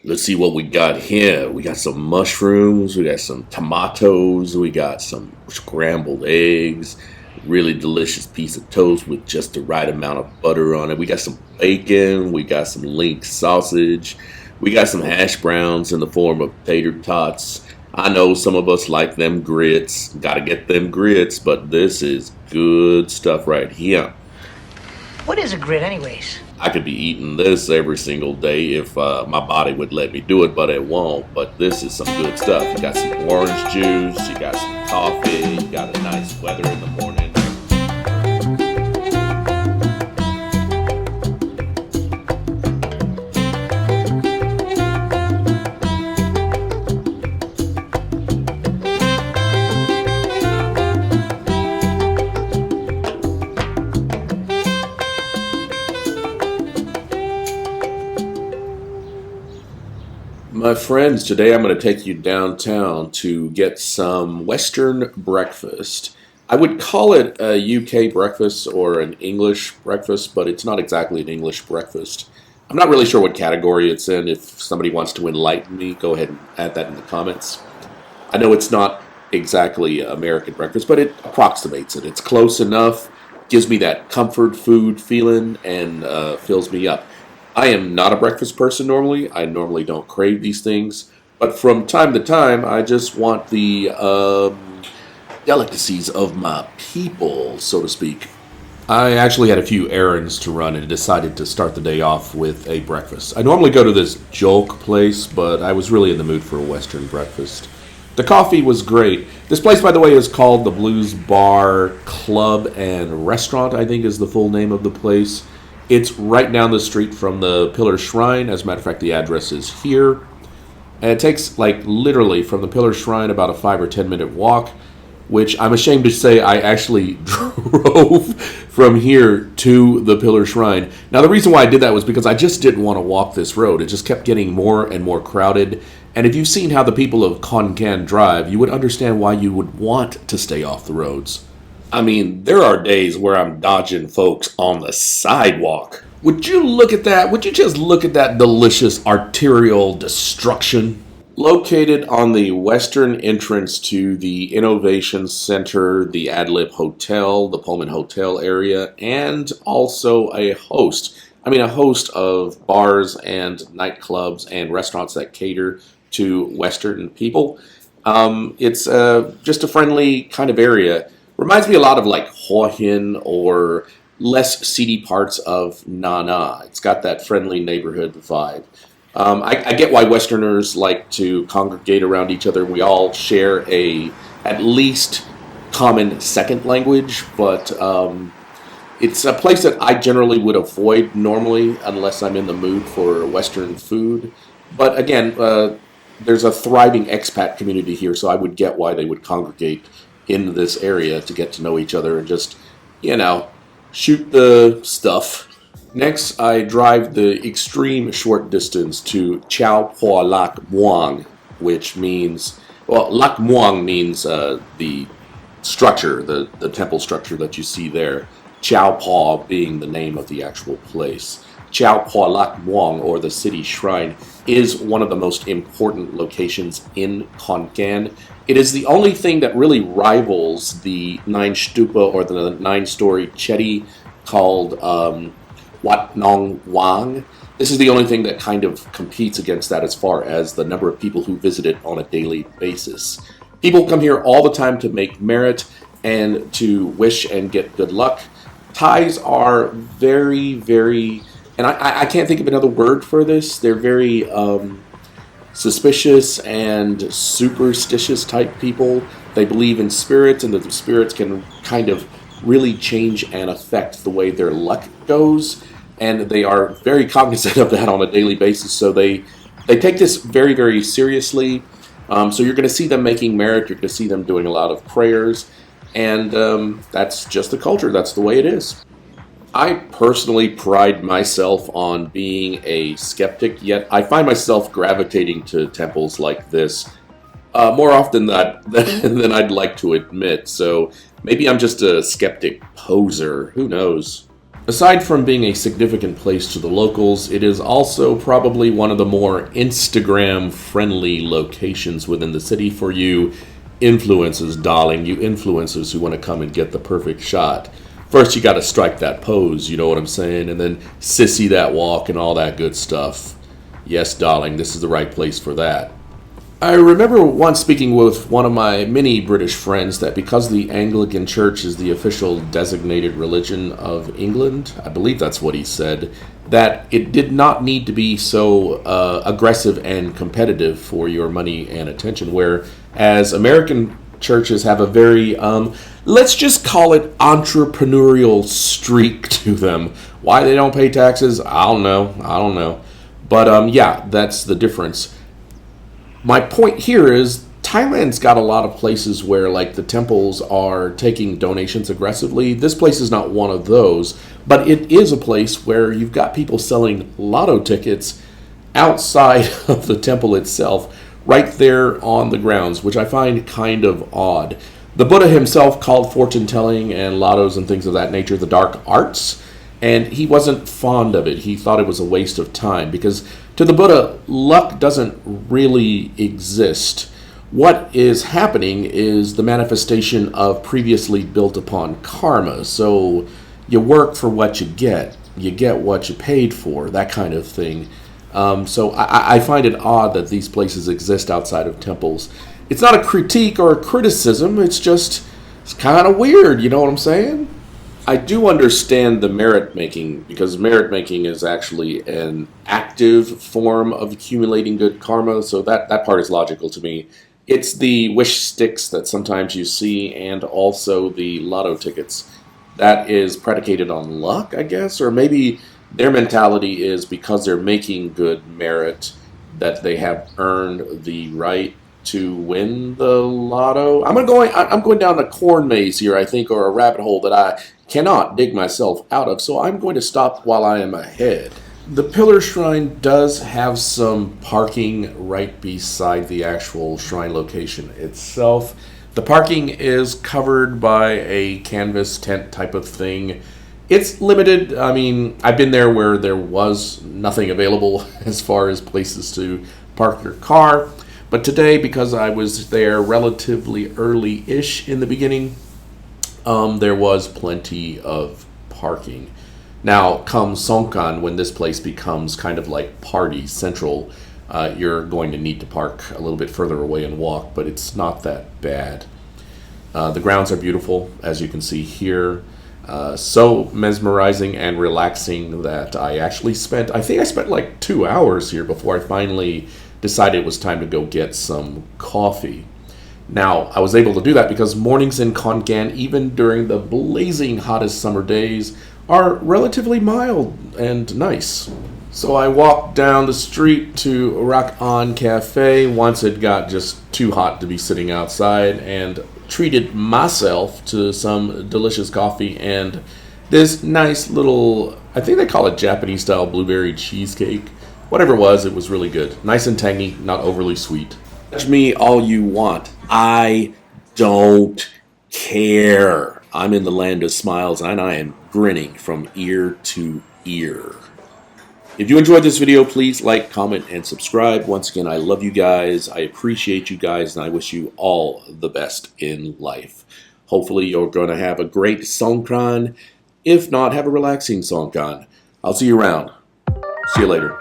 Let's see what we got here. We got some mushrooms, we got some tomatoes, we got some scrambled eggs, really delicious piece of toast with just the right amount of butter on it. We got some bacon, we got some link sausage, we got some hash browns in the form of tater tots. I know some of us like them grits, gotta get them grits, but this is good stuff right here. What is a grit, anyways? I could be eating this every single day if my body would let me do it, but it won't. But this is some good stuff. You got some orange juice, you got some coffee, you got a nice weather in the morning. My friends, today I'm going to take you downtown to get some Western breakfast. I would call it a UK breakfast or an English breakfast, but it's not exactly an English breakfast. I'm not really sure what category it's in. If somebody wants to enlighten me, go ahead and add that in the comments. I know it's not exactly American breakfast, but it approximates it. It's close enough, gives me that comfort food feeling, and fills me up. I am not a breakfast person normally. I normally don't crave these things. But from time to time, I just want the delicacies of my people, so to speak. I actually had a few errands to run and decided to start the day off with a breakfast. I normally go to this Jolk place, but I was really in the mood for a Western breakfast. The coffee was great. This place, by the way, is called the Blues Bar Club and Restaurant, I think is the full name of the place. It's right down the street from the Pillar Shrine. As a matter of fact, the address is here. And it takes, like, literally from the Pillar Shrine about a 5 or 10 minute walk, which I'm ashamed to say I actually drove from here to the Pillar Shrine. Now, the reason why I did that was because I just didn't want to walk this road. It just kept getting more and more crowded. And if you've seen how the people of Khon Kaen drive, you would understand why you would want to stay off the roads. I mean, there are days where I'm dodging folks on the sidewalk. Would you look at that? Would you just look at that delicious arterial destruction? Located on the western entrance to the Innovation Center, the Adlib Hotel, the Pullman Hotel area, and also a host of bars and nightclubs and restaurants that cater to Western people. It's just a friendly kind of area. Reminds me a lot of like Hua Hin or less seedy parts of Nana. It's got that friendly neighborhood vibe. I get why Westerners like to congregate around each other. We all share at least common second language, but it's a place that I generally would avoid normally unless I'm in the mood for Western food. But again, there's a thriving expat community here, so I would get why they would congregate in this area to get to know each other and just, shoot the stuff. Next, I drive the extreme short distance to Chao Po Lak Muang, which means, Lak Muang means the structure, the temple structure that you see there. Chao Po being the name of the actual place. Chao Po Lak Muang, or the city shrine, is one of the most important locations in Khon Kaen. It is the only thing that really rivals the 9 stupa or the 9-story chetty called Wat Nong Wang. This is the only thing that kind of competes against that as far as the number of people who visit it on a daily basis. People come here all the time to make merit and to wish and get good luck. Thais are very, very, and I can't think of another word for this, they're very suspicious and superstitious type people. They believe in spirits and that the spirits can kind of really change and affect the way their luck goes. And they are very cognizant of that on a daily basis. So they take this very, very seriously. So you're going to see them making merit. You're going to see them doing a lot of prayers. And that's just the culture. That's the way it is. I personally pride myself on being a skeptic, yet I find myself gravitating to temples like this more often than I'd like to admit. So maybe I'm just a skeptic poser. Who knows? Aside from being a significant place to the locals, it is also probably one of the more Instagram-friendly locations within the city for you influencers, darling. You influencers who want to come and get the perfect shot. First, you got to strike that pose, you know what I'm saying? And then sissy that walk and all that good stuff. Yes, darling, this is the right place for that. I remember once speaking with one of my many British friends that because the Anglican Church is the official designated religion of England, I believe that's what he said, that it did not need to be so aggressive and competitive for your money and attention, whereas American churches have a very, let's just call it entrepreneurial streak to them. Why they don't pay taxes, I don't know. But yeah, that's the difference. My point here is Thailand's got a lot of places where like the temples are taking donations aggressively. This place is not one of those, but it is a place where you've got people selling lotto tickets outside of the temple itself, right there on the grounds, which I find kind of odd. The Buddha himself called fortune telling and lottos and things of that nature the dark arts, and he wasn't fond of it. He thought it was a waste of time because to the Buddha, luck doesn't really exist. What is happening is the manifestation of previously built upon karma. So you work for what you get what you paid for, that kind of thing. So I find it odd that these places exist outside of temples. It's not a critique or a criticism, it's kind of weird, you know what I'm saying? I do understand the merit making because merit making is actually an active form of accumulating good karma, so that part is logical to me. It's the wish sticks that sometimes you see and also the lotto tickets. That is predicated on luck, I guess, or maybe their mentality is because they're making good merit that they have earned the right to win the lotto. I'm going down a corn maze here, I think, or a rabbit hole that I cannot dig myself out of, so I'm going to stop while I am ahead. The Pillar Shrine does have some parking right beside the actual shrine location itself. The parking is covered by a canvas tent type of thing. It's limited. I mean, I've been there where there was nothing available as far as places to park your car. But today, because I was there relatively early-ish in the beginning, there was plenty of parking. Now, come Songkran, when this place becomes kind of like party central, you're going to need to park a little bit further away and walk, but it's not that bad. The grounds are beautiful, as you can see here. So mesmerizing and relaxing that I think I spent like 2 hours here before I finally decided it was time to go get some coffee. Now, I was able to do that because mornings in Khon Kaen, even during the blazing hottest summer days, are relatively mild and nice. So I walked down the street to Rak An Cafe once it got just too hot to be sitting outside and treated myself to some delicious coffee and this nice little, I think they call it Japanese style blueberry cheesecake. Whatever it was really good. Nice and tangy, not overly sweet. Judge me all you want. I don't care. I'm in the land of smiles and I am grinning from ear to ear. If you enjoyed this video, please like, comment, and subscribe. Once again, I love you guys. I appreciate you guys, and I wish you all the best in life. Hopefully, you're going to have a great Songkran. If not, have a relaxing Songkran. I'll see you around. See you later.